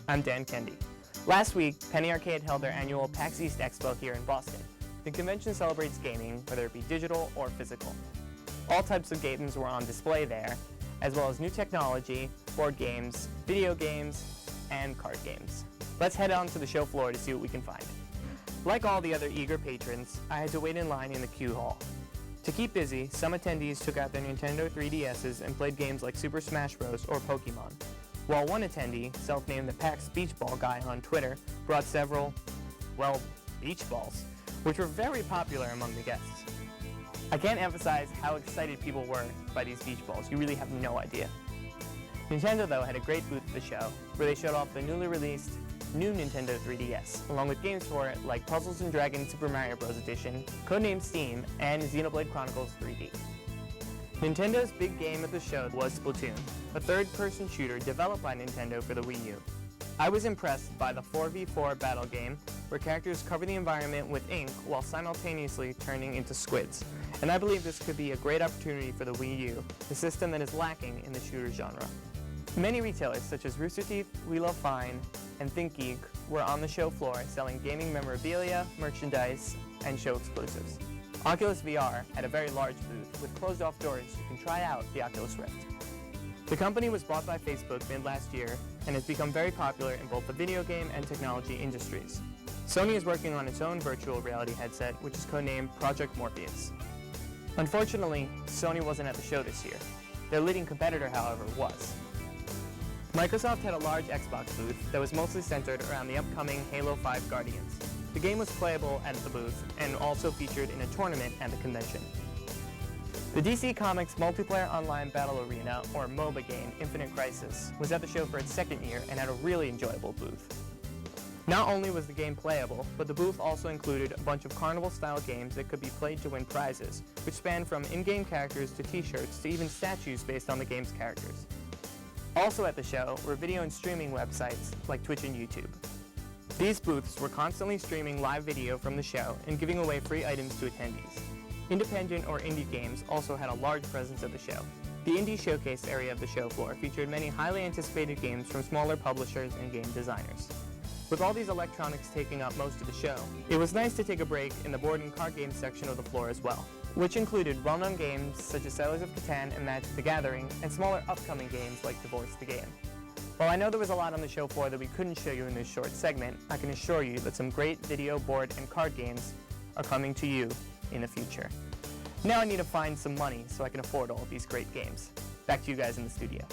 I'm Dan Kendi. Last week, Penny Arcade held their annual PAX East Expo here in Boston. The convention celebrates gaming, whether it be digital or physical. All types of games were on display there, as well as new technology, board games, video games, and card games. Let's head on to the show floor to see what we can find. Like all the other eager patrons, I had to wait in line in the queue hall. To keep busy, some attendees took out their Nintendo 3DSs and played games like Super Smash Bros. Or Pokemon, while one attendee, self-named the PAX Beach Ball Guy on Twitter, brought several, well, beach balls, which were very popular among the guests. I can't emphasize how excited people were by these beach balls. You really have no idea. Nintendo, though, had a great booth at the show, where they showed off the newly released new Nintendo 3DS, along with games for it like Puzzles & Dragons Super Mario Bros. Edition, codenamed Steam, and Xenoblade Chronicles 3D. Nintendo's big game at the show was Splatoon, a third-person shooter developed by Nintendo for the Wii U. I was impressed by the 4v4 battle game, where characters cover the environment with ink while simultaneously turning into squids, and I believe this could be a great opportunity for the Wii U, a system that is lacking in the shooter genre. Many retailers such as Rooster Teeth, We Love Fine, and ThinkGeek were on the show floor selling gaming memorabilia, merchandise, and show exclusives. Oculus VR had a very large booth with closed-off doors so you can try out the Oculus Rift. The company was bought by Facebook mid last year and has become very popular in both the video game and technology industries. Sony is working on its own virtual reality headset, which is codenamed Project Morpheus. Unfortunately, Sony wasn't at the show this year. Their leading competitor, however, was. Microsoft had a large Xbox booth that was mostly centered around the upcoming Halo 5 Guardians. The game was playable at the booth and also featured in a tournament at the convention. The DC Comics multiplayer online battle arena, or MOBA game, Infinite Crisis, was at the show for its second year and had a really enjoyable booth. Not only was the game playable, but the booth also included a bunch of carnival-style games that could be played to win prizes, which spanned from in-game characters to t-shirts to even statues based on the game's characters. Also at the show were video and streaming websites like Twitch and YouTube. These booths were constantly streaming live video from the show and giving away free items to attendees. Independent or indie games also had a large presence at the show. The indie showcase area of the show floor featured many highly anticipated games from smaller publishers and game designers. With all these electronics taking up most of the show, it was nice to take a break in the board and card game section of the floor as well, which included well-known games such as Settlers of Catan and Magic the Gathering, and smaller upcoming games like Divorce the Game. While I know there was a lot on the show floor that we couldn't show you in this short segment, I can assure you that some great video, board, and card games are coming to you in the future. Now I need to find some money so I can afford all of these great games. Back to you guys in the studio.